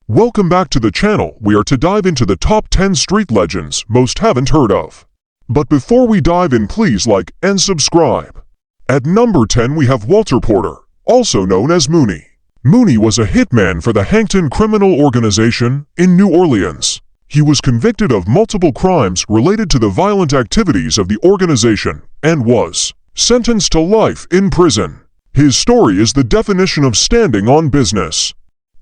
Welcome back to the channel. We are to dive into the top 10 street legends most haven't heard of. But before we dive in, please like and subscribe. At number 10 we have Walter Porter, also known as Mooney. Mooney was a hitman for the Hankton Criminal Organization in New Orleans. He was convicted of multiple crimes related to the violent activities of the organization and was sentenced to life in prison. His story is the definition of standing on business.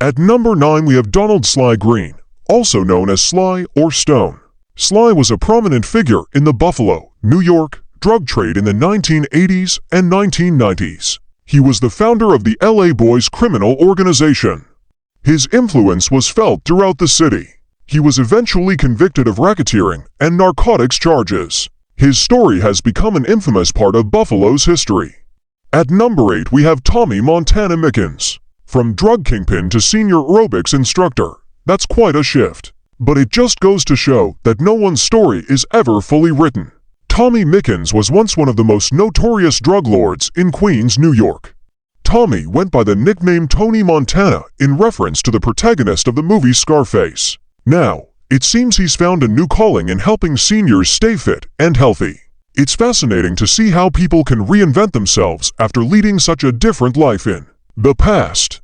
At number 9 we have Donald Sly Green, also known as Sly or Stone. Sly was a prominent figure in the Buffalo, New York, drug trade in the 1980s and 1990s. He was the founder of the LA Boys criminal organization. His influence was felt throughout the city. He was eventually convicted of racketeering and narcotics charges. His story has become an infamous part of Buffalo's history. At number 8 we have Tommy Montana Mickens. From drug kingpin to senior aerobics instructor, that's quite a shift. But it just goes to show that no one's story is ever fully written. Tommy Mickens was once one of the most notorious drug lords in Queens, New York. Tommy went by the nickname Tony Montana in reference to the protagonist of the movie Scarface. Now, it seems he's found a new calling in helping seniors stay fit and healthy. It's fascinating to see how people can reinvent themselves after leading such a different life in the past.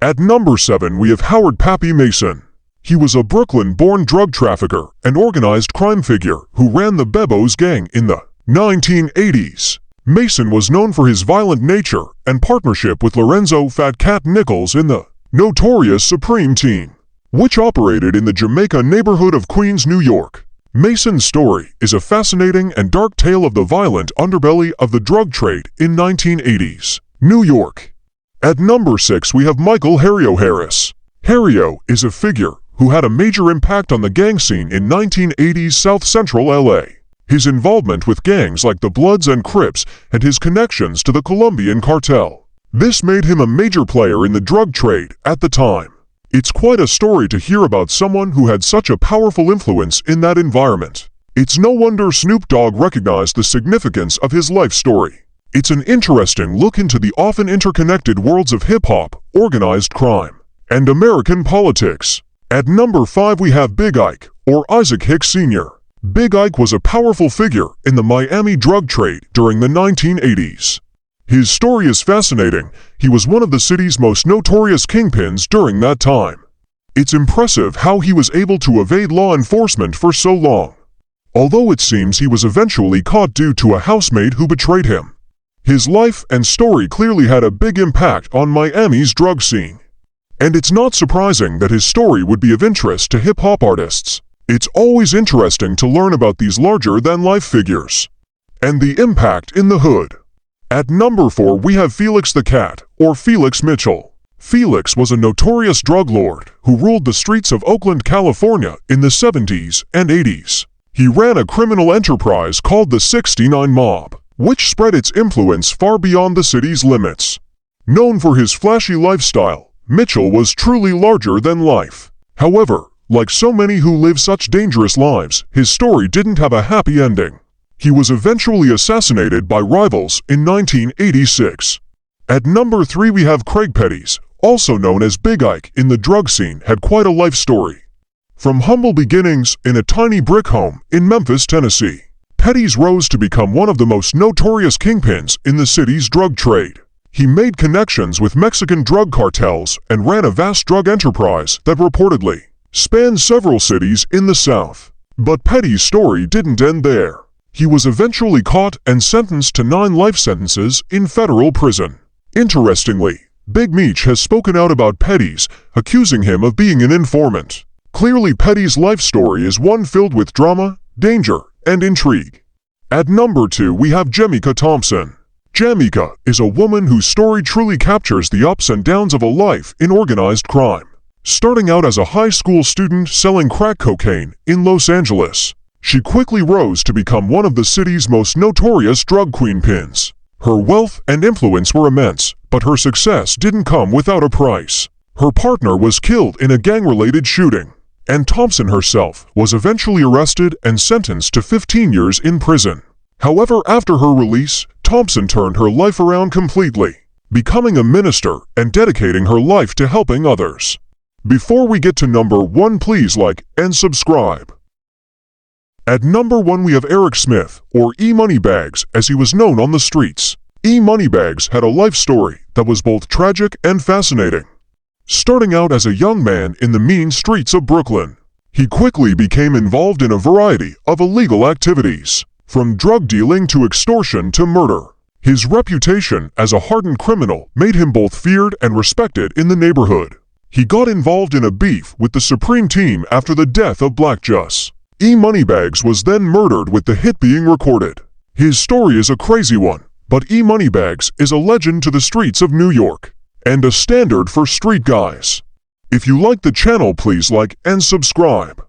At number 7 we have Howard Pappy Mason. He was a Brooklyn-born drug trafficker and organized crime figure who ran the Bebos gang in the 1980s. Mason was known for his violent nature and partnership with Lorenzo Fat Cat Nichols in the notorious Supreme Team, which operated in the Jamaica neighborhood of Queens, New York. Mason's story is a fascinating and dark tale of the violent underbelly of the drug trade in 1980s New York. At number 6 we have Michael Harrio Harris. Harrio is a figure who had a major impact on the gang scene in 1980s South Central LA. His involvement with gangs like the Bloods and Crips and his connections to the Colombian cartel. This made him a major player in the drug trade at the time. It's quite a story to hear about someone who had such a powerful influence in that environment. It's no wonder Snoop Dogg recognized the significance of his life story. It's an interesting look into the often interconnected worlds of hip-hop, organized crime, and American politics. At number 5 we have Big Ike, or Isaac Hicks Sr. Big Ike was a powerful figure in the Miami drug trade during the 1980s. His story is fascinating. He was one of the city's most notorious kingpins during that time. It's impressive how he was able to evade law enforcement for so long. Although it seems he was eventually caught due to a housemate who betrayed him. His life and story clearly had a big impact on Miami's drug scene. And it's not surprising that his story would be of interest to hip-hop artists. It's always interesting to learn about these larger-than-life figures and the impact in the hood. At number 4 we have Felix the Cat, or Felix Mitchell. Felix was a notorious drug lord who ruled the streets of Oakland, California in the 70s and 80s. He ran a criminal enterprise called the 69 Mob, which spread its influence far beyond the city's limits. Known for his flashy lifestyle, Mitchell was truly larger than life. However, like so many who live such dangerous lives, his story didn't have a happy ending. He was eventually assassinated by rivals in 1986. At number 3 we have Craig Petties, also known as Big Ike in the drug scene, had quite a life story. From humble beginnings in a tiny brick home in Memphis, Tennessee, Petties rose to become one of the most notorious kingpins in the city's drug trade. He made connections with Mexican drug cartels and ran a vast drug enterprise that reportedly spanned several cities in the South. But Petty's story didn't end there. He was eventually caught and sentenced to 9 life sentences in federal prison. Interestingly, Big Meech has spoken out about Petty's, accusing him of being an informant. Clearly Petty's life story is one filled with drama, danger, and intrigue. At number 2 we have Jamaica Thompson. Jamaica is a woman whose story truly captures the ups and downs of a life in organized crime. Starting out as a high school student selling crack cocaine in Los Angeles, she quickly rose to become one of the city's most notorious drug queenpins. Her wealth and influence were immense, but her success didn't come without a price. Her partner was killed in a gang-related shooting, and Thompson herself was eventually arrested and sentenced to 15 years in prison. However, after her release, Thompson turned her life around completely, becoming a minister and dedicating her life to helping others. Before we get to number 1, please like and subscribe. At number 1 we have Eric Smith, or E Moneybags as he was known on the streets. E Moneybags had a life story that was both tragic and fascinating. Starting out as a young man in the mean streets of Brooklyn, he quickly became involved in a variety of illegal activities, from drug dealing to extortion to murder. His reputation as a hardened criminal made him both feared and respected in the neighborhood. He got involved in a beef with the Supreme Team after the death of Black Jus. E Moneybags was then murdered with the hit being recorded. His story is a crazy one, but E Moneybags is a legend to the streets of New York, and a standard for street guys. If you like the channel, please like and subscribe.